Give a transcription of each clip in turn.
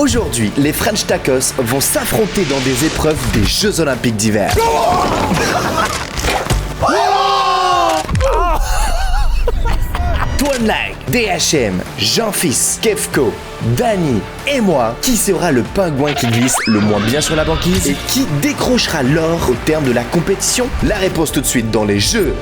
Aujourd'hui, les French Tacos vont s'affronter dans des épreuves des Jeux Olympiques d'hiver. Toinlag, DHM, Jean-Fils, Kefko, Dany et moi, qui sera le pingouin qui glisse le moins bien sur la banquise et qui décrochera l'or au terme de la compétition? La réponse tout de suite dans les Jeux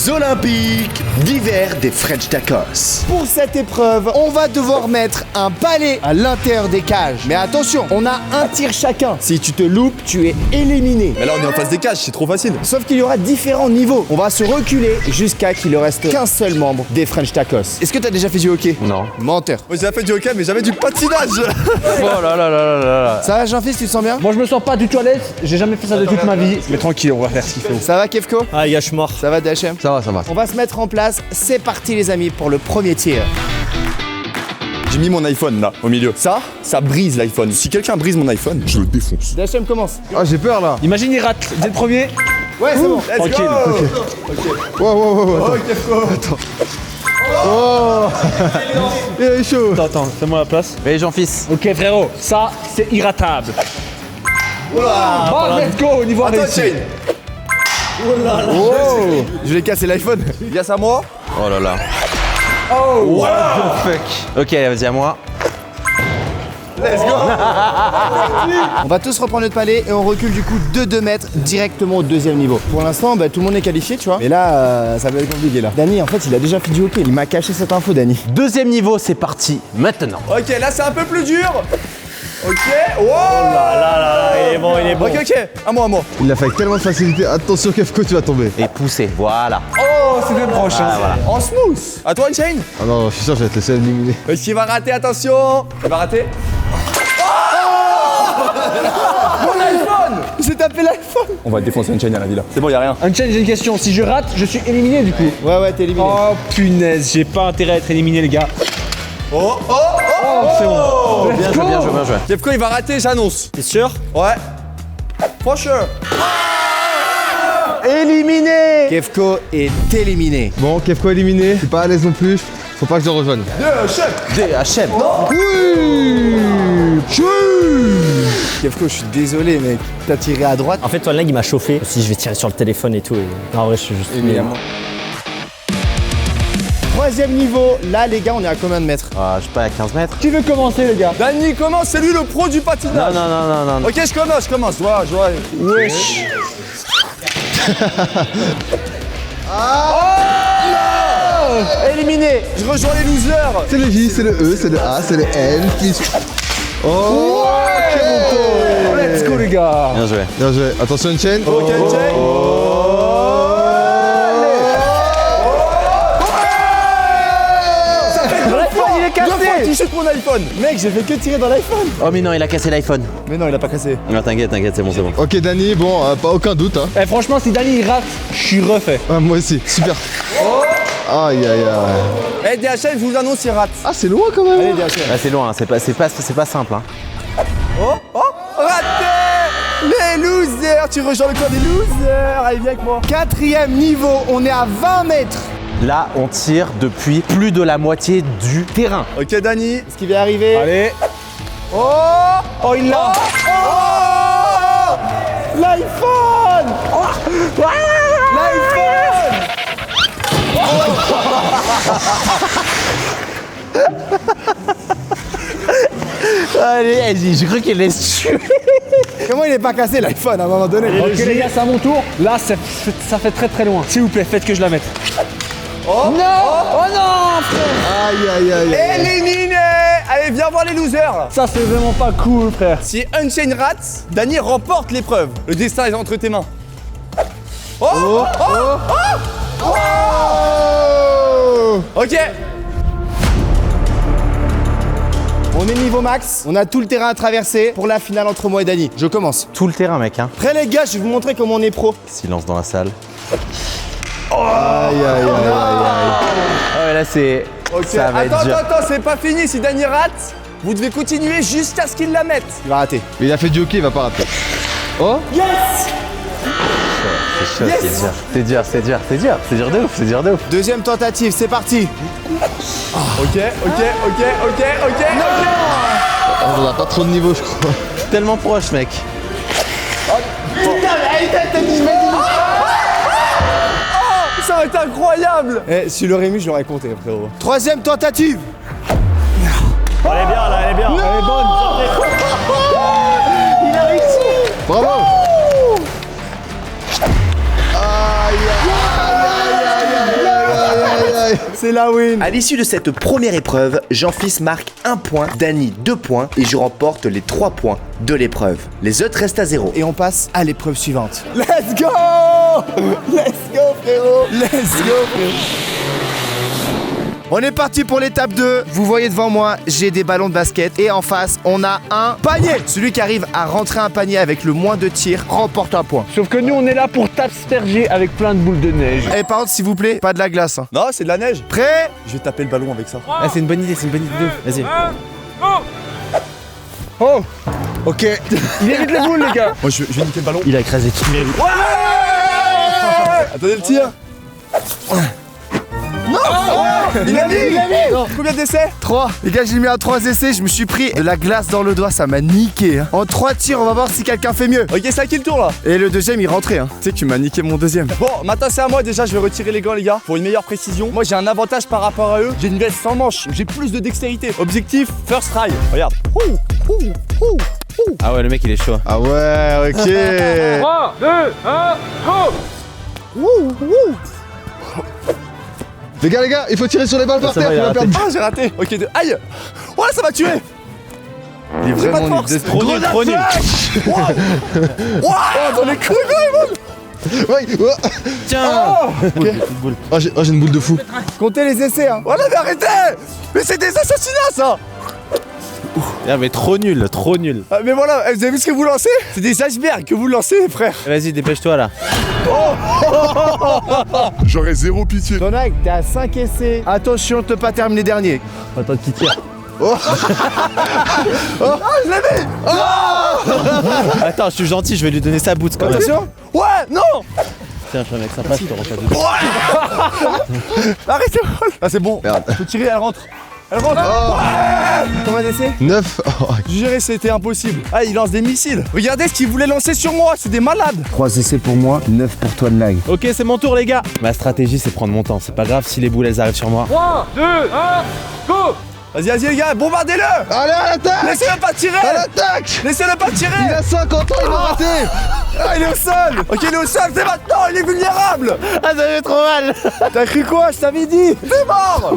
Olympiques d'hiver des French Tacos. Pour cette épreuve, on va devoir mettre un balai à l'intérieur des cages. Mais attention, on a un tir chacun. Si tu te loupes, tu es éliminé. Mais là on est en face des cages, c'est trop facile. Sauf qu'il y aura différents niveaux. On va se reculer jusqu'à qu'il ne reste qu'un seul membre des French Tacos. Est-ce que t'as déjà fait du hockey? Non. Menteur. Moi j'ai fait du hockey mais j'avais du patinage. Oh là là là là là là. Ça va Jean-Fils, tu te sens bien? Moi je me sens pas du tout à l'aise, j'ai jamais fait ça de toute ma vie. Mais tranquille, on va faire ce qu'il faut. Ça va Kefko? Ah, je suis mort. Ça va DHM? Ça va, ça va. On va se mettre en place. C'est parti les amis pour le premier tir. J'ai mis mon iPhone là, au milieu. Ça brise l'iPhone. Si quelqu'un brise mon iPhone, je le défonce. DHM commence. Ah, j'ai peur là. Imagine, il rate dès le premier. Ouais, c'est bon. Let's Tranquille. go. Wow, attends. Kefko. Oh il est chaud. Attends, fais-moi la place. Allez, Jean-Fils. Ok frérot, ça c'est irratable. Oh, let's go, au niveau Attends, réussi. Shane. Oh, je vais casser l'iPhone. Yes à moi. Oh là là. Oh, what the fuck. Ok, vas-y, à moi. Let's go. On va tous reprendre notre palais et on recule du coup de 2 mètres directement au deuxième niveau. Pour l'instant, tout le monde est qualifié, tu vois. Mais là, ça va être compliqué là. Dany, en fait, il a déjà fait du hockey. Il m'a caché cette info, Dany. Deuxième niveau, c'est parti. Maintenant. Ok, là c'est un peu plus dur. Ok. Wow. Il est bon, il est bon. Ok, à moi, à moi. Il l'a fait avec tellement de facilité. Attention, Kefko, tu vas tomber. Et pousser, voilà. Oh, c'était proche. En smooth. À toi, Shane. Ah non, je suis sûr que je vais te laisser éliminer. Est-ce qu'il va rater? Attention. Il va rater. Mon iPhone. J'ai tapé l'iPhone. On va défoncer une chaîne à la vie là. C'est bon, y'a rien. Unchained, j'ai une question. Si je rate, je suis éliminé du coup. Ouais, t'es éliminé. Oh punaise, j'ai pas intérêt à être éliminé les gars. Oh, C'est bon. Bien joué, bien joué, bien joué. Kefko, il va rater, j'annonce. T'es sûr? Ouais. For sure. Éliminé. Kefko est éliminé. Bon, Kefko éliminé. Je suis pas à l'aise non plus. Faut pas que je le rejoigne. DHM. Kefko, je suis désolé, mec. T'as tiré à droite. En fait, toi, il m'a chauffé. Si je vais tirer sur le téléphone et tout. Non, en vrai, je suis juste. Évidemment. Troisième niveau. Là, les gars, on est à combien de mètres? Ah, je sais pas, à 15 mètres. Qui veut commencer les gars? Dany commence, c'est lui le pro du Non, patinage. non, non, non, non. Ok, je commence. Je vois. Wesh. Éliminé. Je rejoins les losers. C'est le J, c'est le E, c'est le A, c'est le N. Oh, Let's go les gars. Bien joué. bien joué. Attention, une chaîne. Ok, Shane. Il est Deux fois cassé. tu shootes mon iPhone. Mec, j'ai fait que tirer dans l'iPhone. Oh, mais non, il a cassé l'iPhone. Mais non, il a pas cassé. Non, t'inquiète, c'est bon, c'est bon. Ok, Dany, bon, pas aucun doute. Hein. Eh, franchement, si Dany il rate, je suis refait. Ah, moi aussi, super. Aïe, aïe, aïe. Eh, DHL, je vous annonce, il rate. Ah, c'est loin quand même. Allez, DHM. Ah, c'est loin, c'est pas simple. Hein. Raté. Les losers. Tu rejoins le camp des losers. Allez, viens avec moi. Quatrième niveau, on est à 20 mètres. Là, on tire depuis plus de la moitié du terrain. Ok, Dany. Ce qui va arriver. Allez. Oh, il l'a. L'iPhone. L'iPhone. Allez, je crois qu'il laisse tuer. Comment il est pas cassé l'iPhone à un moment donné? Ok les gars, c'est à mon tour. Là, ça fait très très loin. S'il vous plaît, faites que je la mette. Oh non. Aïe, aïe, aïe, aïe. Éliminé. Allez, viens voir les losers. Ça, c'est vraiment pas cool, frère. Si Unchained rate, Dany remporte l'épreuve. Le destin est entre tes mains. Ok. On est niveau max. On a tout le terrain à traverser pour la finale entre moi et Dany. Je commence. Tout le terrain, mec. Hein. Prêt les gars, je vais vous montrer comment on est pro. Silence dans la salle. Aïe, aïe, aïe, aïe. Oh, là, c'est. Ok. Ça va être dur. Attends, c'est pas fini. Si Dany rate, vous devez continuer jusqu'à ce qu'il la mette. Il va rater. Mais il a fait du hockey, il va pas rater. Oh. Yes. C'est chaud, c'est dur de ouf. Deuxième tentative, c'est parti. Ok. On a pas trop de niveau, je crois. Tellement proche, mec. Ça aurait été incroyable. Eh, si je l'aurais mis, je l'aurais compté, frérot. Troisième tentative. Elle est bien là, elle est bien. Elle est bonne. Bravo. C'est la win. À l'issue de cette première épreuve, Jean-Fils marque 1 point, Dany 2 points et je remporte les 3 points de l'épreuve. Les autres restent à 0. Et on passe à l'épreuve suivante. Let's go. Let's go frérot. Let's go frérot. On est parti pour l'étape 2. Vous voyez devant moi, j'ai des ballons de basket et en face, on a un panier. Celui qui arrive à rentrer un panier avec le moins de tirs remporte un point. Sauf que nous, on est là pour t'asperger avec plein de boules de neige. Et par contre, s'il vous plaît, pas de la glace. Hein. Non, c'est de la neige. Prêt? Je vais taper le ballon avec ça. Ah, c'est une bonne idée, c'est une bonne idée de ouf. Vas-y. Oh, Ok. il évite les boules, les gars. Moi, je vais niquer le ballon. Il a écrasé tout. Attendez le tir. Il a mis. Combien d'essais? 3. Les gars, j'ai mis à 3 essais, je me suis pris de la glace dans le doigt, ça m'a niqué. Hein. En 3 tirs, on va voir si quelqu'un fait mieux. Ok, c'est à qui le tour là? Et le deuxième, il rentrait. Hein. Tu sais que tu m'as niqué mon deuxième. Bon, maintenant c'est à moi. Déjà, je vais retirer les gants, les gars, pour une meilleure précision. Moi, j'ai un avantage par rapport à eux. J'ai une veste sans manche. J'ai plus de dextérité. Objectif, first try. Regarde. Ah ouais, le mec il est chaud. Ah ouais, ok. 3, 2, 1, go. Les gars, il faut tirer sur les balles par terre, va, il tu a vas perdre. Ah, j'ai raté. Ok, aïe. Oh là, ça m'a tué. Il est J'ai pas de vraiment force. Trop nul, trop nul. Waouh, dans les couilles, Ouais, ouais. Tiens. Oh, j'ai une boule de fou. Comptez les essais. Hein. voilà, mais arrêtez. Mais c'est des assassinats, ça. Ah, mais trop nul, trop nul. Ah, mais voilà, vous avez vu ce que vous lancez? C'est des icebergs que vous lancez, frère. Vas-y, dépêche-toi là. J'aurais zéro pitié. Tonac, t'es à 5 essais. Attention de pas terminer dernier. Attends qu'il tire. Attends, je suis gentil, je vais lui donner sa boot quand même. Attention. Ouais, non. Tiens, je suis un mec sympa, je te repasse de Arrêtez. Ah, c'est bon. Merde. Faut tirer, elle rentre. Elle rentre. Combien d'essais? 9. Oh, Je jurais, c'était impossible. Ah, il lance des missiles. Regardez ce qu'il voulait lancer sur moi. C'est des malades. 3 essais pour moi, 9 pour toi de lag. Ok, c'est mon tour, les gars. Ma stratégie, c'est prendre mon temps. C'est pas grave si les boules elles arrivent sur moi. 3, 2, 1, go. Vas-y, les gars, bombardez-le. allez, à l'attaque. Laissez-le pas tirer. À l'attaque. Laissez-le pas tirer. Il a 50 ans, il va rater. Ah, il est au sol. Ok, il est au sol. C'est maintenant. Il est vulnérable. Ah, ça fait trop mal. T'as cru quoi? Je t'avais dit. T'es mort.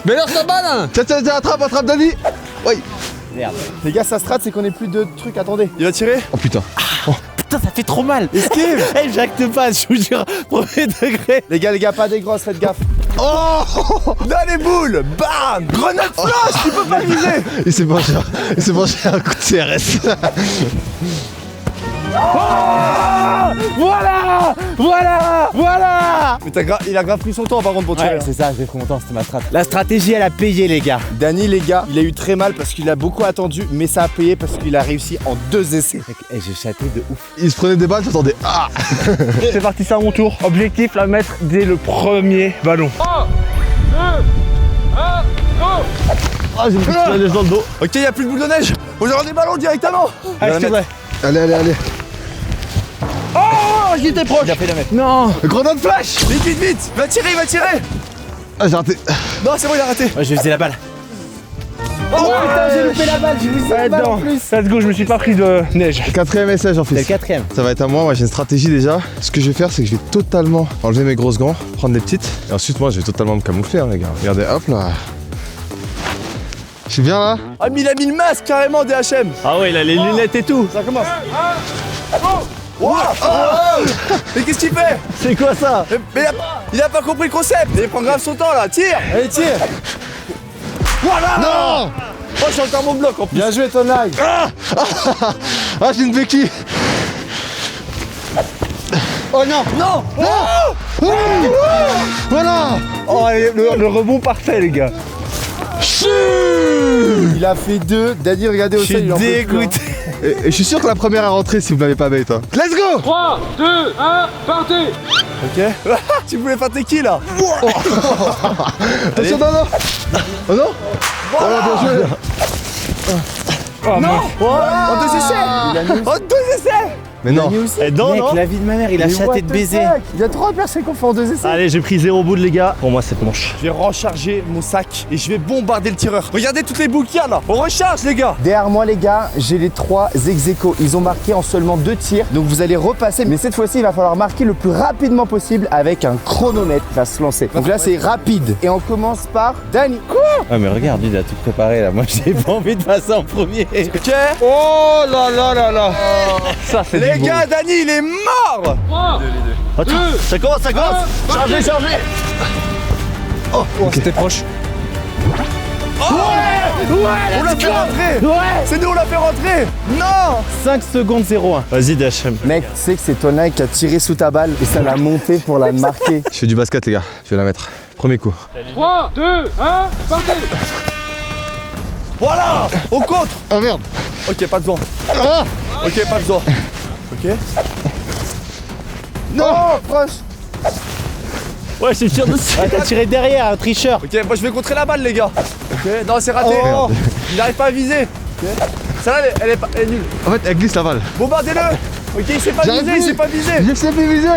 Mais lance la balle. Hein. Tiens, attrape Dany. Oui. Les gars, ça strat, c'est qu'on ait plus de trucs. Attendez. Il va tirer. Oh putain. Putain, ça fait trop mal. Esquive. Eh, j'acte pas, je vous jure. Premier degré. Les gars, pas des grosses, faites gaffe. Oh. Dans les boules. Bam. Grenade flash. Tu peux pas viser. Il s'est mangé un coup de CRS. Voilà. Mais il a grave pris son temps par contre pour tirer. Ouais, c'est ça, j'ai pris mon temps, c'était ma strat. La stratégie, elle a payé, les gars. Dany, les gars, il a eu très mal parce qu'il a beaucoup attendu, mais ça a payé parce qu'il a réussi en 2 essais. Eh, j'ai chaté de ouf. Il se prenait des balles, j'entendais. Ah. C'est parti, c'est à mon tour. Objectif, la mettre dès le premier ballon. 3, 2, 1, go. Ah, j'ai une petite neige dans le dos. Ok, il y a plus de boules de neige. On aura des ballons directement. Allez, s'il te plaît. Allez. Oh, j'étais proche. Il a fait la mettre. Non. Grenade flash. Vite. Il va tirer. Ah, j'ai raté. Non, c'est bon, il a raté. Moi, je vais viser la balle. Oh putain, j'ai loupé la balle, j'ai vu ça Ouais, en non. plus. Let's go, je me suis pas pris de neige. 4ème essai, j'en C'est le fais. 4ème. Ça va être à moi, j'ai une stratégie déjà. Ce que je vais faire, c'est que je vais totalement enlever mes grosses gants, prendre les petites. Et ensuite, moi, je vais totalement me camoufler, hein, les gars. Regardez, hop là. Je suis bien là. Ah, mais il a mis le masque carrément DHM. Ah ouais, il a les lunettes et tout. Ça commence. Wow. Mais qu'est-ce qu'il fait? C'est quoi ça? Mais il a pas compris le concept. Il prend grave son temps là. Tire. Allez, tire. Voilà. Non. Oh, j'ai encore mon bloc en plus. Bien joué, Tonac. Ah, j'ai une béquille. Oh non. Non. Voilà. Oh, le rebond parfait, les gars. Il a fait 2. Dany, regardez au Je sol, suis il en peut plus, dégoûté. Et je suis sûr que la première est rentrée si vous l'avez pas bait, toi. Let's go. 3, 2, 1, partez. Ok. Tu voulais faire tes kills là. Attention, non. Oh non. Voilà. Oh, bien joué. Oh, Non. mince. En 2 essais. En 2 essais. Mais non. Eh, non, Mec, non. la vie de ma mère, il a chaté de baiser. Il y a 3 personnes qui ont fait en 2 essais. Allez, j'ai pris 0 bout les gars. Pour moi, cette manche. Je vais recharger mon sac et je vais bombarder le tireur. Regardez toutes les boules qu'il y a là. On recharge les gars. Derrière moi, les gars, j'ai les 3 ex-aequo. Ils ont marqué en seulement 2 tirs. Donc vous allez repasser. Mais cette fois-ci, il va falloir marquer le plus rapidement possible avec un chronomètre qui va se lancer. Donc là, c'est rapide. Et on commence par Dani. Quoi? Ah, mais regarde, lui, il a tout préparé là. Moi, j'ai pas envie de passer en premier. Ok. Oh là là là là. Ça, c'est Les du beau. gars, Dani, il est mort. Attends, ça commence, ça commence. Chargez, chargez. Oh, c'était proche. On l'a fait rentrer. C'est nous, on l'a fait rentrer. Non. 5 secondes 0-1. Vas-y, DHM. Mec, tu sais que c'est Tonai qui a tiré sous ta balle et ça l'a monté pour la marquer. Je fais du basket, les gars. Je vais la mettre. Premier coup. 3, 2, 1, partez. Voilà. On contre. Oh merde. Ok, pas besoin. Ok, pas besoin. Ok. Non, proche. Ouais, je tire dessus. Ah, t'as tiré derrière, un tricheur. Ok, moi je vais contrer la balle, les gars. Ok, non, c'est raté. Oh. Il n'arrive pas à viser. Ok. Celle-là, elle est nulle. En fait, elle glisse la balle. Bombardez-le. Ok, il s'est pas J'arrive visé, plus. il s'est pas visé. Je sais plus viser.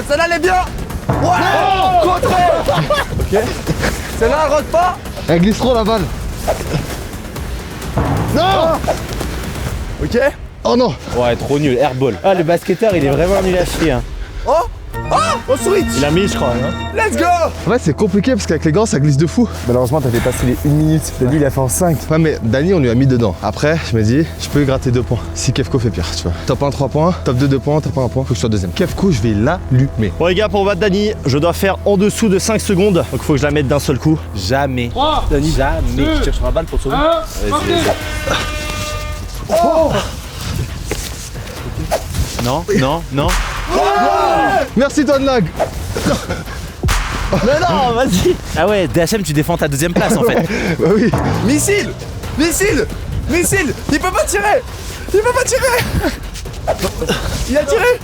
Celle-là, elle est bien. Ouais. Contré. Ok. Celle-là, elle rentre pas. Elle glisse trop la balle. Non. Ok. Oh non. Ouais, trop nul, airball. Ah, le basketteur, il est vraiment nul à chier. Hein. Oh. Oh. On switch. Il a mis, je crois. Hein. Let's go. En fait, c'est compliqué parce qu'avec les gants, ça glisse de fou. Malheureusement, t'avais passé les 1 minute. T'as dit, il a fait en 5. Ouais, mais Dani, on lui a mis dedans. Après, je me dis, je peux lui gratter 2 points. Si Kefko fait pire, tu vois. Top 1, 3 points. Top 2, 2 points. Top 1, 1 point. Faut que je sois deuxième. Kefko, je vais l'allumer. Bon, les gars, pour battre Dani, je dois faire en dessous de 5 secondes. Donc, il faut que je la mette d'un seul coup. Jamais. 3, Dani, jamais. Je tire sur la balle pour sauver. Non, non, non. Merci, Tonlag. Mais non, vas-y. Ah ouais, DHM, tu défends ta deuxième place en fait. Bah oui. Missile. Missile. Missile. Il peut pas tirer. Il peut pas tirer. Il a tiré.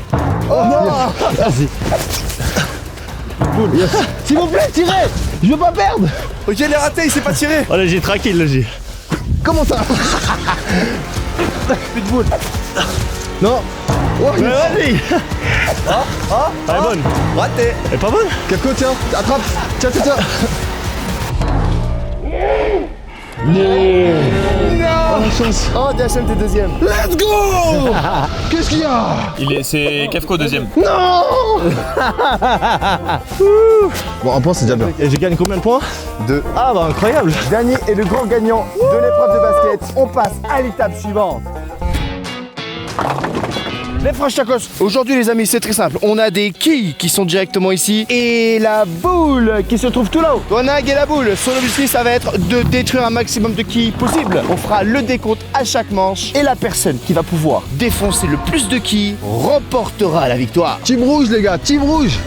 Oh non. Vas-y. S'il vous plaît, tirez. Je veux pas perdre. Ok, il est raté, il s'est pas tiré. Oh, léger, tranquille, léger. Comment ça? Plus de boule. Non. Oh, Mais vas-y. Elle est bonne. Raté. Elle est pas bonne? Kefko, tiens. Attrape. Tiens, tiens, tiens. Oh, DHM, t'es deuxième. Let's go. Qu'est-ce qu'il y a? C'est Kefko deuxième. Non. Bon, un point, c'est déjà bien. Et je gagne combien de points? 2. Ah, bah, incroyable. Dani est le grand gagnant de l'épreuve de basket. On passe à l'étape suivante. Les frères Chacos, aujourd'hui les amis c'est très simple, on a des quilles qui sont directement ici et la boule qui se trouve tout là-haut. Tonag et la boule, son objectif ça va être de détruire un maximum de quilles possible. On fera le décompte à chaque manche et la personne qui va pouvoir défoncer le plus de quilles remportera la victoire. Team rouge, les gars. Team rouge.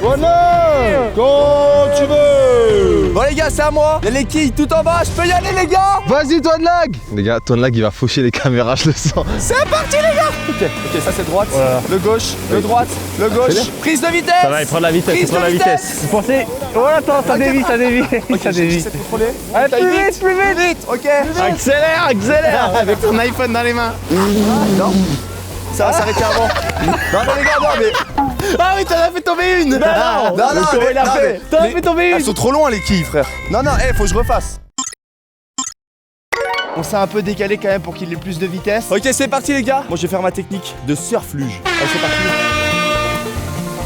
Quand tu veux. Bon les gars, c'est à moi. Il y a les quilles tout en bas. Je peux y aller les gars. Vas-y, Tonlag. Les gars, Tonlag, il va faucher les caméras, je le sens. C'est parti les gars. Ok, ça c'est droite. Le gauche, le droite, le gauche. Prise de vitesse. Ça va, il prend la vitesse, il Prise prend de la vitesse. vitesse. Vous pensez. Oh, attends, ça dévie, ça dévie. Ça dévie. J'essaie de contrôler. Allez, Taille plus vite. Vite, ok. Accélère, accélère. Avec ton iPhone dans les mains. Non. Ça va s'arrêter avant. Non mais les gars, non mais. Ah oui, t'en as fait tomber une. Non, Non, non, comment il a fait? T'en as fait tomber Elles une. sont trop loin les quilles, frère. Non, non, faut que je refasse. On s'est un peu décalé quand même pour qu'il ait plus de vitesse. Ok, c'est parti les gars. Moi je vais faire ma technique de surf luge. Allez, c'est parti.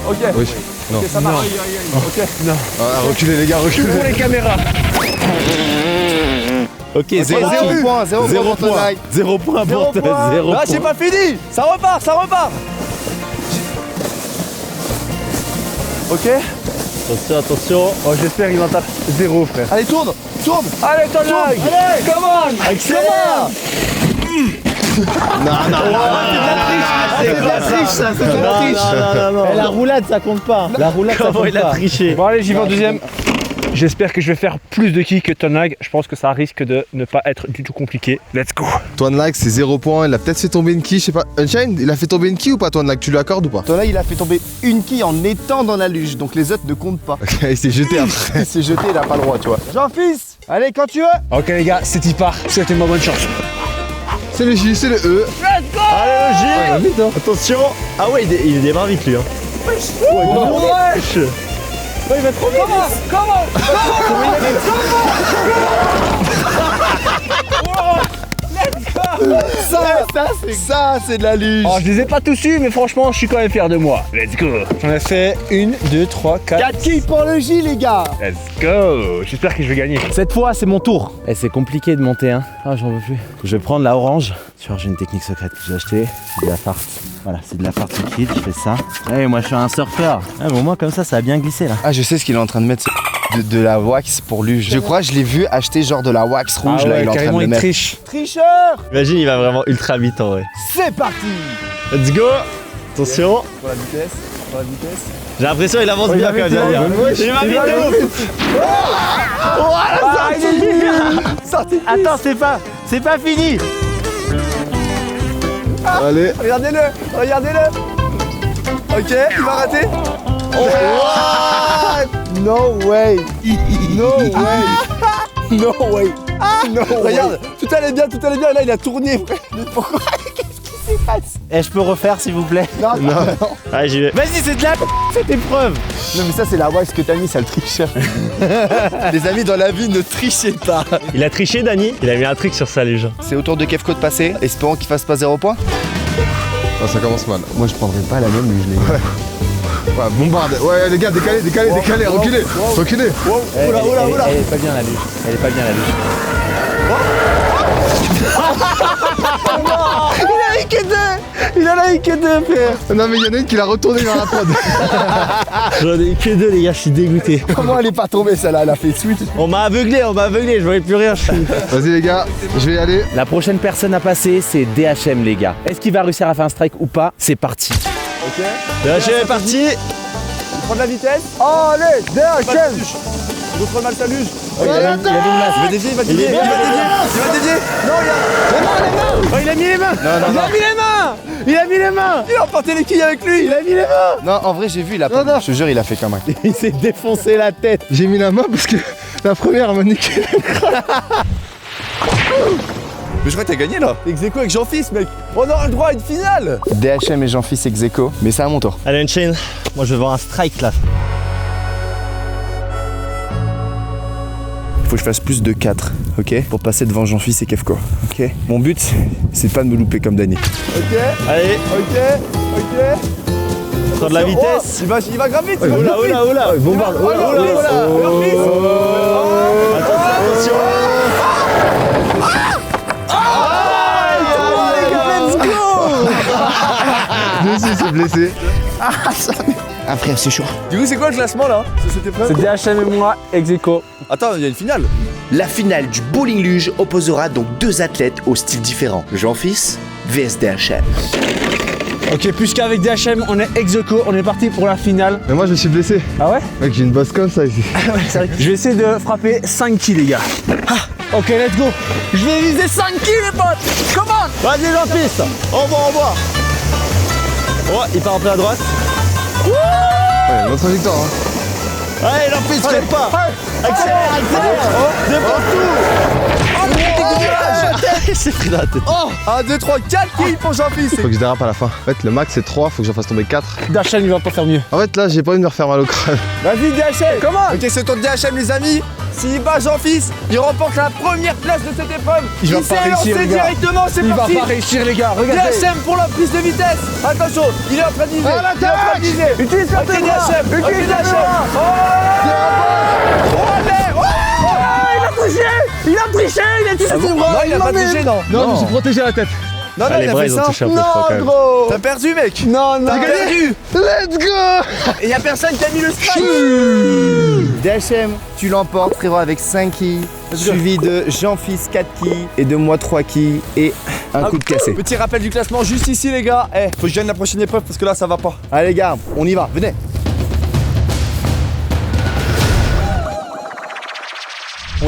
Ok. Oui. Non. Ok, ça marche. Ok. Ah, reculez, les gars, reculez. Pour les caméras. Ok, 0 0 point, 0 Zéro point pour point. Tonag. 0 point pour toi, 0 Ah, j'ai point. pas fini. Ça repart, ça repart. Ok. Attention, attention. Oh, j'espère qu'il va taper 0, frère. Allez, tourne, tourne. Allez, Tonag. Allez, come on. Accélère. C'est de la triche ça, c'est de la triche. Non. Eh, la roulade, ça compte pas. La roulade, ça Comment compte il a pas. triché. Bon, allez, j'y vais en deuxième. J'espère que je vais faire plus de quilles que Tonag. Je pense que ça risque de ne pas être du tout compliqué. Let's go. Tonlag, c'est 0 points. Il a peut-être fait tomber une quille, je sais pas. Unchained, il a fait tomber une quille ou pas, Tonlag? Tu lui accordes ou pas? Tonag il a fait tomber une quille en étant dans la luge, donc les autres ne comptent pas. Ok, il s'est jeté après. Il s'est jeté, il a pas le droit, tu vois. Jean-Fils, allez quand tu veux. Ok, les gars, c'est y part. Souhaitez-moi bonne chance. C'est le J, c'est le E. Allez, le J. Vite, hein. Attention. Ah ouais, il démarre vite lui. Hein. Il va trop vite. Comment Ça, c'est de la luge. Oh, je les ai pas tous eus, mais franchement, je suis quand même fier de moi. Let's go. J'en ai fait 1, 2, 3, 4. 4 kills pour le J, les gars. Let's go. J'espère que je vais gagner. Cette fois, c'est mon tour. Eh, c'est compliqué de monter, hein. Ah, j'en veux plus. Je vais prendre la orange. Tu vois, j'ai une technique secrète que j'ai achetée. C'est de la farce. Voilà, c'est de la farce liquide. Je fais ça. Eh, moi, je suis un surfeur. Ah, bon, moi, comme ça a bien glissé là. Ah, je sais ce qu'il est en train de mettre. De la wax pour luge. Je crois que je l'ai vu acheter genre de la wax rouge. Ah là, ouais, il est en train de carrément, le il mettre. triche. Tricheur. Imagine, il va vraiment ultra vite en vrai. C'est parti. Let's go. Attention. Pour la vitesse. Pour la vitesse. J'ai l'impression qu'il avance bien quand même. Il va vite de ouf. Attends, c'est pas fini. Allez. Regardez-le. Regardez-le. Ok, il va rater. No way. No way. No way. No way. Regarde, tout allait bien. Là, il a tourné. Mais pourquoi? Eh, je peux refaire s'il vous plaît? Non. Allez, j'y vais. Vas-y, c'est de la cette épreuve. Non mais ça c'est la wax que t'as mis, ça le tricheur. Les amis, dans la vie, ne trichez pas. Il a triché, Dani. Il a mis un truc sur sa luge. C'est au tour de Kefko de passer, espérons qu'il fasse pas 0 points. Ah, ça commence mal. Moi je prendrais pas la même luge, les gars. Ouais, bombarde. Ouais, les gars, décalez, reculez. Reculez. Oula. Elle est pas bien la luge. Elle est pas bien la luge. Il en a eu que deux, frère. Non, mais il y en a une qui l'a retourné vers la prod. J'en ai eu que 2, les gars, je suis dégoûté. Comment elle est pas tombée celle-là? Elle a fait switch. On m'a aveuglé, je voyais plus rien. Vas-y, les gars, je vais y aller. La prochaine personne à passer, c'est DHM, les gars. Est-ce qu'il va réussir à faire un strike ou pas? C'est parti. DHM est parti. Prends de la vitesse. Oh, allez, DHM. Il veut trop mal sa luge. Il a mis une masse. Il va dévier. Non, Oh, il a mis les mains. Il a mis les mains. il a emporté les quilles avec lui. Il a mis les mains. Non, en vrai, j'ai vu, il a pas. Je te jure, il a fait comme un. Il s'est défoncé la tête. J'ai mis la main parce que la première m'a niqué. Mais je crois que t'as gagné là. T'es ex-aequo avec Jean-Fils, mec. On aura le droit à une finale. DHM et Jean-Fils ex-aequo, mais c'est à mon tour. Allez, Unchain. Moi, je vais voir un strike là. Faut que je fasse plus de 4, ok? Pour passer devant Jean-Fils et Kefko, ok? Mon but, c'est pas de me louper comme Dani. Ok, Allez, prends de la vitesse. Oh, il va grave vite. Oula. Bombarde. Attention. Lui aussi, il s'est blessé. Ah frère, c'est chaud. Du coup, c'est quoi le classement là? C'est cette épreuve? DHM et moi, ex-aequo. Attends, il y a une finale. La finale du bowling luge opposera donc deux athlètes au style différent. Jean-Fils vs DHM. Ok, puisqu'avec DHM, on est ex-aequo, on est parti pour la finale. Mais moi, je me suis blessé. Ah ouais? Mec, j'ai une bosse comme ça ici. Je vais essayer de frapper 5 kills, les gars. Ok, let's go. Je vais viser 5 kills, les potes. Come on. Vas-y, Jean-Fils. Envoie. Oh, il part en plein à droite. Ouais, notre victoire. Hein. Allez, Jean-Fils, freine pas. Accélère. Dépense tout. Il s'est pris dans la tête. Oh, 1, 2, 3, 4 kills pour Jean-Fils. Faut que je dérape à la fin. En fait, le max c'est 3, faut que j'en fasse tomber 4. DHM, il va pas faire mieux. En fait, là, j'ai pas envie de me refaire mal au crâne. Vas-y, DHM. Comment? Ok, c'est le tour de DHM, les amis. S'il bat Jean-Fils, il remporte la première place de cette épreuve. Il va pas s'est réussir, lancé les gars. directement, c'est Il va parti. pas réussir, les gars. Regardez. DHM pour la prise de vitesse. Attention, il est en train de viser. Il est en train de viser. Utilise Ok, DHM. Ok, DHM. Oh, allez. Il a triché. Il a touché ses bras. Non, il a pas triché, non. Non, je me suis protégé la tête. Non, Ah, les il a bras, fait ils ont ça. touché un peu froid, quand même. Gros. T'as perdu, mec. Non, t'as perdu. Let's go. Et y a personne qui a mis le strike. DHM, tu l'emportes, frérot, avec 5 quilles, suivi de Jean-Fils 4 quilles et de moi 3 quilles et un coup de cassé. Petit rappel du classement juste ici, les gars. Faut que je gagne la prochaine épreuve parce que là, ça va pas. Allez les gars, on y va, venez.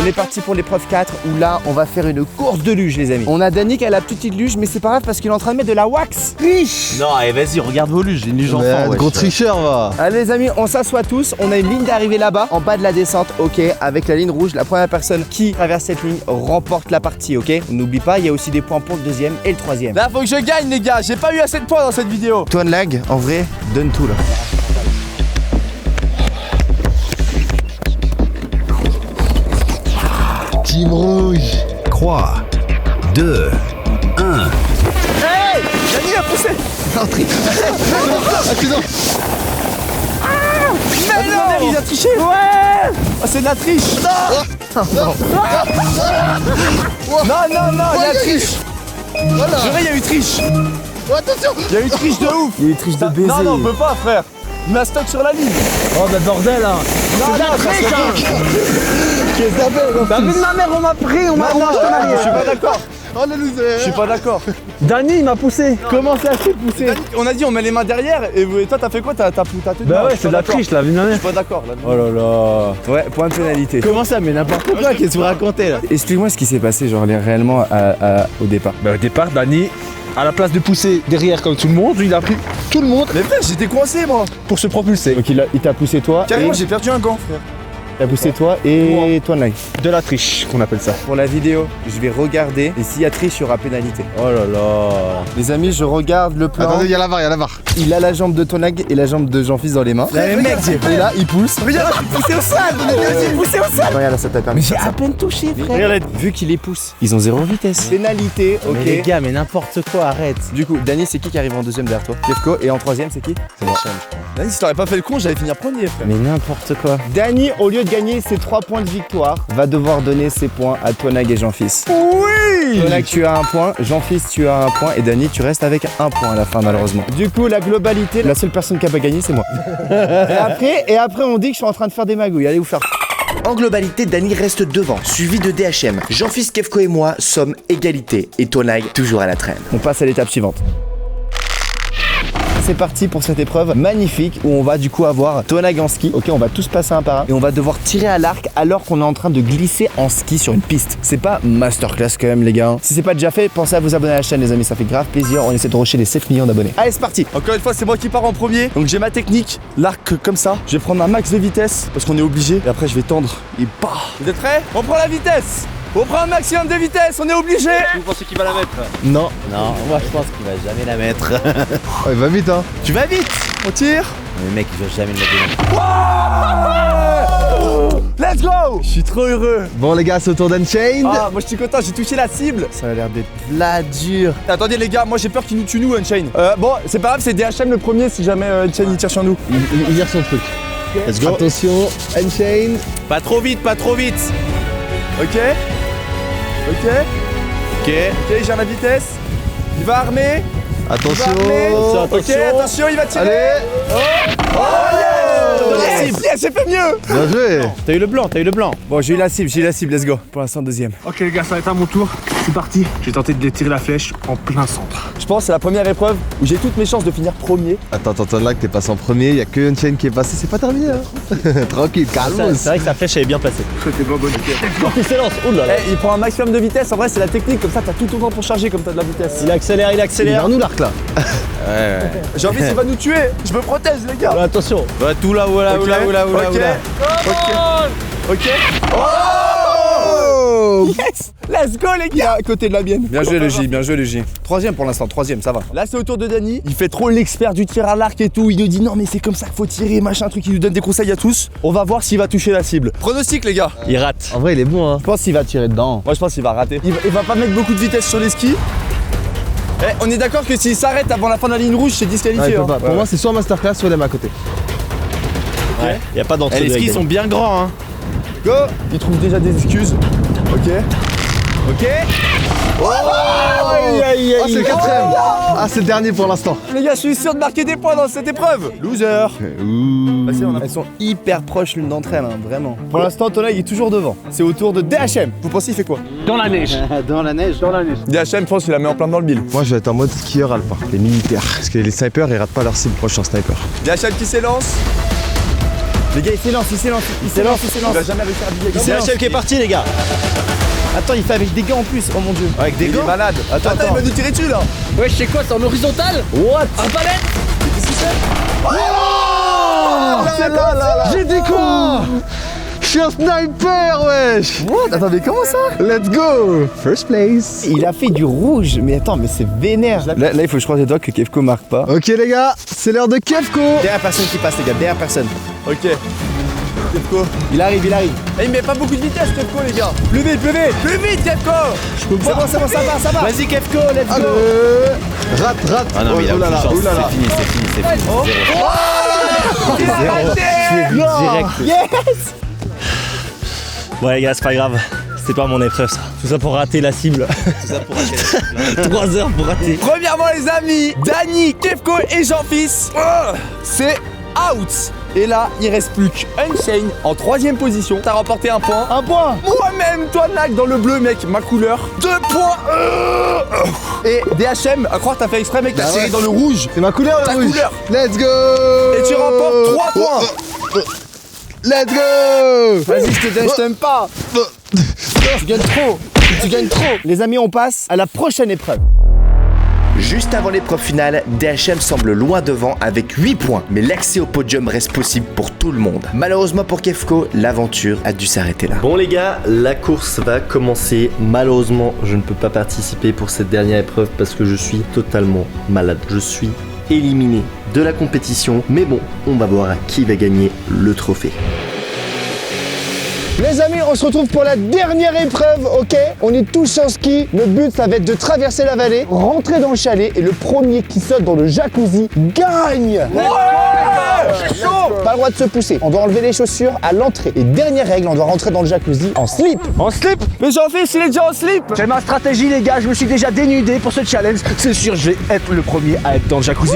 On est parti pour l'épreuve 4 où là, on va faire une course de luge, les amis. On a Dany qui a la petite luge, mais c'est pas grave parce qu'il est en train de mettre de la wax. Riche. Non, allez, vas-y, regarde vos luges, j'ai une luge enfant. Gros tricheur, va. Allez les amis, on s'assoit tous, on a une ligne d'arrivée là-bas, en bas de la descente, ok, avec la ligne rouge, la première personne qui traverse cette ligne remporte la partie, ok. N'oublie pas, il y a aussi des points pour le deuxième et le troisième. Là, faut que je gagne, les gars. J'ai pas eu assez de points dans cette vidéo. Toi de lag, en vrai, donne tout là. Team rouge. 3, 2, 1. Hey, Dany a poussé. Mais non, il a triché. Ouais. Oh, c'est de la triche. Non. Non, il a triche. Juré, il y a eu triche. Attention. Il y a eu triche de ouf. Il y a eu triche de baiser. Non, on peut pas, frère. Il m'a stock sur la ligne. Oh, bah bordel, hein. Non, ça se fait. Qu'est-ce que ça fait? T'as vu de ma mère, on m'a pris, on m'a Non, je suis pas d'accord. Oh le loser. Je suis pas d'accord. Dany, il m'a poussé. Comment ça s'est poussé? On a dit on met les mains derrière et toi t'as fait quoi? T'as tenu. Bah Non, ouais, je suis c'est de pas la d'accord. triche, la vie de ma Je mère. suis pas d'accord là. Oh là là. Ouais, point de pénalité. Comment ça, mais n'importe quoi, qu'est-ce que vous racontez là? Explique-moi ce qui s'est passé, genre réellement au départ. Bah au départ, Dany, à la place de pousser derrière comme tout le monde, il a pris tout le monde Mais frère, j'étais coincé moi. pour se propulser. Donc il t'a poussé toi. Carrément, et... j'ai perdu un gant, frère. T'as poussé toi et toi de lag. De la triche, qu'on appelle ça. Pour la vidéo, je vais regarder et s'il y a triche, il y aura pénalité. Oh là là. Les amis, je regarde le plan. Attendez, il y a la barre, il y a la barre. Il a la jambe de Tonag et la jambe de Jean-Fils dans les mains. Mais mec, Et là, il pousse. regarde, je suis poussé au sol. J'ai poussé au sol. Regarde là, ça t'a permis. J'ai à peine touché, frère. Vu qu'il les pousse, ils ont zéro vitesse. Pénalité, ok. Mais les gars, mais n'importe quoi, arrête. Du coup, Dany, c'est qui arrive en deuxième derrière toi? Kefko. Et en troisième, c'est qui? C'est moi. Dany, si t'aurais pas fait le con, j'allais finir premier, frère. Mais n'importe quoi. Dany, au lieu de gagner ses 3 points de victoire, va devoir donner ses points à Tonag et Jean-Fils. Oui. Tonag, tu as un point, Jean-Fils, tu as un point, et Dany, tu restes avec un point à la fin, malheureusement. Du coup, la globalité, la seule personne qui a pas gagné, c'est moi. et après, on dit que je suis en train de faire des magouilles. Allez vous faire. En globalité, Dany reste devant, suivi de DHM. Jean-Fils, Kefko et moi sommes égalité. Et Tonag toujours à la traîne. On passe à l'étape suivante. C'est parti pour cette épreuve magnifique où on va du coup avoir Tonag en ski. Ok, on va tous passer un par un et on va devoir tirer à l'arc alors qu'on est en train de glisser en ski sur une piste. C'est pas masterclass quand même les gars. Si c'est pas déjà fait, pensez à vous abonner à la chaîne les amis, ça fait grave plaisir. On essaie de rusher les 7 millions d'abonnés. Allez, c'est parti. Encore une fois, c'est moi qui pars en premier. Donc j'ai ma technique, l'arc comme ça. Je vais prendre un max de vitesse parce qu'on est obligé. Et après, je vais tendre et bah. Vous êtes prêts? On prend la vitesse. On prend un maximum de vitesse, on est obligé. Vous pensez qu'il va la mettre? Non. Non, moi je pense qu'il va jamais la mettre. Oh, il va vite, hein. Tu vas vite. On tire. Mais mec, il va jamais le mettre dedans. Let's go. Je suis trop heureux. Bon, les gars, c'est au tour d'Unchained. Ah, moi je suis content, j'ai touché la cible. Ça a l'air d'être la dure. Attendez les gars, moi j'ai peur qu'il nous tue nous Unchained. Bon, c'est pas grave, c'est DHM le premier si jamais Unchained il tire sur nous. Il gère son truc. Let's go. Attention, Unchained. Pas trop vite, pas trop vite. Ok. Ok. Ok, j'ai la vitesse. Il va armer. Attention. Ok, attention, il va tirer. Allez. Yes, j'ai fait mieux. Bien joué. T'as eu le blanc, Bon, j'ai eu la cible, let's go. Pour l'instant, deuxième. Ok les gars, ça va être à mon tour. C'est parti. Je vais tenter de tirer la flèche en plein centre. Je pense que c'est la première épreuve où j'ai toutes mes chances de finir premier. Attends, là que t'es passé en premier, il y a que Unchained qui est passé, c'est pas terminé hein. Tranquille, calme. C'est vrai que sa flèche elle est bien placée. C'était bon, bonne idée. Excellence. Oh là là. Il prend un maximum de vitesse, en vrai c'est la technique, comme ça t'as tout ton temps pour charger comme t'as de la vitesse. Il accélère, il Il est accélère. vers nous l'arc là. J'ai envie, il va nous tuer. Je me protège les gars. Attention. Bah tout là, voilà, Ok, voilà. Ok. Oh yes. Let's go les gars. À côté de la mienne. Bien joué le J, bien joué le J. Troisième pour l'instant, troisième, ça va. Là c'est au tour de Dany. Il fait trop l'expert du tir à l'arc et tout. Il nous dit non mais c'est comme ça qu'il faut tirer, machin truc. Il nous donne des conseils à tous. On va voir s'il va toucher la cible. Pronostic les gars. Il rate. En vrai, il est bon hein. Je pense qu'il va tirer dedans. Moi je pense qu'il va rater. Il va pas mettre beaucoup de vitesse sur les skis. On est d'accord que s'il s'arrête avant la fin de la ligne rouge, c'est Ouais, disqualifié. il peut hein. pas. Pour moi, c'est soit masterclass, soit LM à côté. Ouais. Y a pas d'entre Eh, les deux. skis avec sont bien grands, hein. Go. Il trouve déjà des excuses. Ok. Ok. Ah, c'est le quatrième. Ah, c'est le dernier pour l'instant. Les gars, je suis sûr de marquer des points dans cette épreuve. Loser. Vas-y, on a... Elles sont hyper proches l'une d'entre elles, hein, vraiment. Pour l'instant, Tonag est toujours devant. C'est au tour de DHM. Vous pensez il fait quoi? Dans la neige. Dans la neige. Dans la neige. DHM, je pense qu'il la met en plein dans le mille. Moi, je vais être en mode skieur alpin, les militaires. Parce que les snipers, ils ratent pas leur cible quand je suis un sniper. DHM qui s'élance. Les gars, il s'élance. Il va jamais réussir à biller. C'est HM qui est parti, les gars. Attends, il fait avec des gants en plus, oh mon dieu. Avec des gants. Malade. Attends, il va nous tirer dessus là. Ouais, je sais quoi, c'est en horizontal. What? Un palette. J'ai dit quoi? Je suis un sniper, wesh. What? Attends, mais comment ça? Let's go. First place. Il a fait du rouge, mais attends, mais c'est vénère. Là, il faut que je croise les doigts que Kefko marque pas. Ok les gars, c'est l'heure de Kefko. Dernière personne qui passe, les gars, dernière personne. Ok. Kefko. Il arrive. Eh, il met pas beaucoup de vitesse, Kefko, les gars. Plus vite, Kefko. C'est bon, ça va. Vas-y, Kefko, let's go. Rate. Ah non, mais il a aucune chance. oulala. C'est fini. Yes! Ouais, les gars, c'est pas grave. C'est pas mon épreuve, ça. Tout ça pour rater la cible. 3 heures pour rater. Premièrement, les amis, Dany, Kefko et Jean-Fils, c'est out. Et là, il reste plus qu'Unchained en 3ème position. T'as remporté un point. Un point. Moi-même, toi, Nag, dans le bleu, mec, ma couleur. 2 points. Et DHM, à croire que t'as fait exprès, mec, t'as tiré ouais. dans le rouge. C'est ma couleur, Ta le rouge. couleur. Let's go. Et tu remportes 3 points. Let's go. Vas-y, je t'aime pas. Tu gagnes trop. Les amis, on passe à la prochaine épreuve. Juste avant l'épreuve finale, DHM semble loin devant avec 8 points, mais l'accès au podium reste possible pour tout le monde. Malheureusement pour Kefko, l'aventure a dû s'arrêter là. Bon les gars, la course va commencer. Malheureusement, je ne peux pas participer pour cette dernière épreuve parce que je suis totalement malade. Je suis éliminé de la compétition. Mais bon, on va voir qui va gagner le trophée. Les amis, on se retrouve pour la dernière épreuve, ok? On est tous en ski. Le but, ça va être de traverser la vallée, rentrer dans le chalet et le premier qui saute dans le jacuzzi gagne. C'est chaud. Pas le droit de se pousser. On doit enlever les chaussures à l'entrée. Et dernière règle, on doit rentrer dans le jacuzzi en slip. En slip. Mais Jean-Fils, il est déjà en slip. J'ai ma stratégie, les gars. Je me suis déjà dénudé pour ce challenge. C'est sûr, je vais être le premier à être dans le jacuzzi.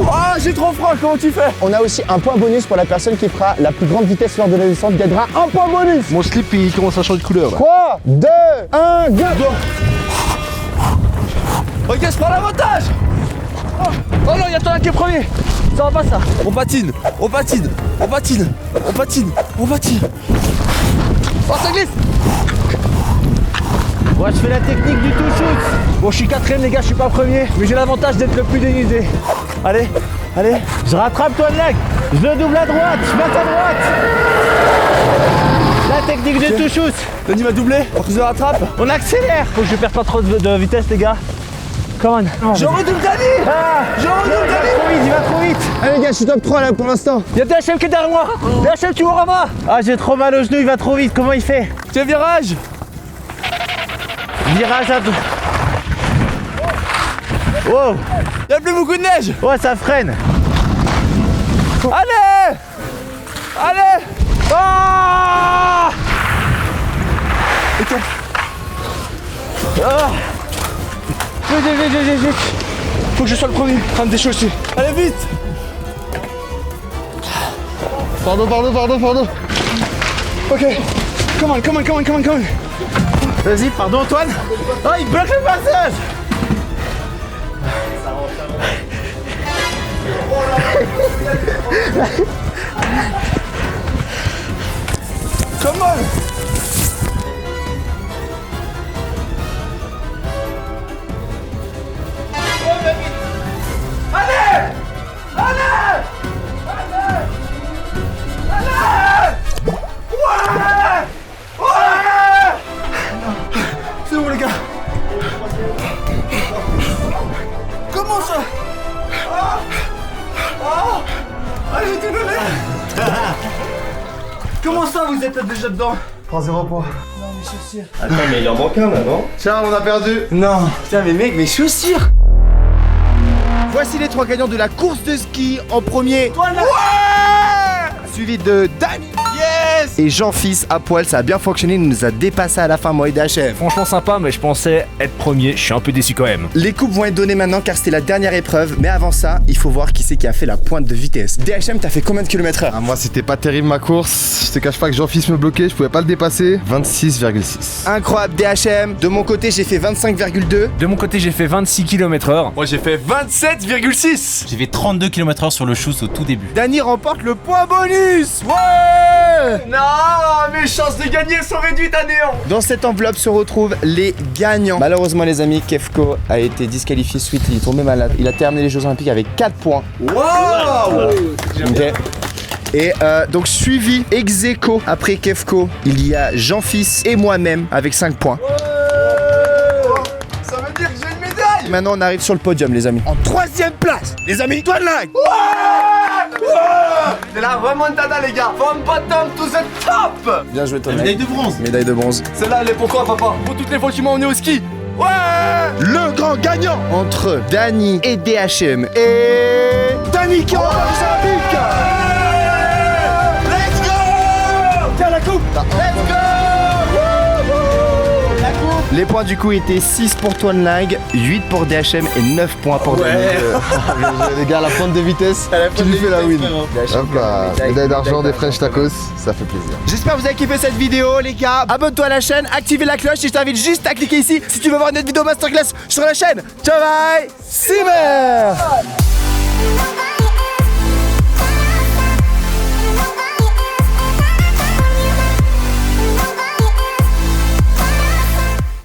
Ah, j'ai trop froid, comment tu fais? On a aussi un point bonus pour la personne qui fera la plus grande vitesse lors de la descente, gagnera un point bonus. Mon slip il commence à changer de couleur là. 3, 2, 1, go. Ok, je prends l'avantage. Oh non, il y a toi qui est premier. Ça va pas, ça. On patine. Oh, ça glisse. Ouais, je fais la technique du tout-shoot. Bon, je suis 4ème, les gars, je suis pas premier. Mais j'ai l'avantage d'être le plus dénudé. Allez. Je rattrape toi, Nag. Je le double à droite. Je passe à droite. La technique du tout-shoot. Dany m'a doublé. On se rattrape. On accélère. Faut que je perde pas trop de vitesse, les gars. Come on. Je redouble Dany. Il va trop vite. Allez les gars, je suis top 3 là pour l'instant. Il y a DHM qui est derrière moi. DHM, tu m'auras pas. Ah, j'ai trop mal au genou, il va trop vite. Comment il fait? Tiens, virage. Virage à tout. Wow. Y'a plus beaucoup de neige. Ouais, ça freine. Allez. Ah. Vite. Faut que je sois le premier. En train de déchausser. Allez, vite. Pardon. Ok. Come on. Vas-y, pardon Antoine. Oh, il bloque le passage. Come on. C'est où les gars? Comment ça? Allez, j'ai tout donné. Comment ça vous êtes déjà dedans? 3-0 points. Attends, mais il en manque un là, non? Tiens, on a perdu. Non. Putain mais mec, mes chaussures. Voici les 3 gagnants de la course de ski. En premier, suivi de Dany. Yes. Et Jean-Fils à poil, ça a bien fonctionné, il nous a dépassé à la fin, moi et DHM. Franchement sympa, mais je pensais être premier. Je suis un peu déçu quand même. Les coupes vont être données maintenant car c'était la dernière épreuve. Mais avant ça, il faut voir qui c'est qui a fait la pointe de vitesse. DHM, t'as fait combien de kilomètres heure? Ah, moi, c'était pas terrible ma course. Je te cache pas que Jean-Fils me bloquait, je pouvais pas le dépasser. 26,6. Incroyable DHM. De mon côté, j'ai fait 25,2. De mon côté, j'ai fait 26 km/h. Moi j'ai fait 27,6. J'ai fait 32 km/h sur le shoot au tout début. Dany remporte le point bonus. Ouais. Non, mes chances de gagner sont réduites à néant. Dans cette enveloppe se retrouvent les gagnants. Malheureusement les amis, Kefko a été disqualifié suite, il est tombé malade. Il a terminé les Jeux Olympiques avec 4 points. Wow. Ok. Et donc suivi ex aequo après Kefko, il y a Jean-Fils et moi-même avec 5 points. Ça veut dire que j'ai une médaille. Maintenant on arrive sur le podium les amis. En 3ème place, les amis, toi de lag. C'est la remontada les gars. From bottom to the top. Bien joué toi. Médaille de bronze. Médaille de bronze. Celle-là elle est pour toi papa. Pour toutes les fois que tu m'as emmené au ski. Ouais. Le grand gagnant entre Dany et DHM. Et Dany qui remporte le Olympique. Let's go. Tiens la coupe. Let's go. Les points du coup étaient 6 pour Toine Lag, 8 pour DHM et 9 points pour Dany. Les gars, la pointe de vitesse, tu lui fais la win. Hop là, médaille d'argent des French Tacos, ça fait plaisir. J'espère que vous avez kiffé cette vidéo les gars. Abonne-toi à la chaîne, active la cloche et je t'invite juste à cliquer ici si tu veux voir une autre vidéo masterclass sur la chaîne. Ciao bye, Simmer.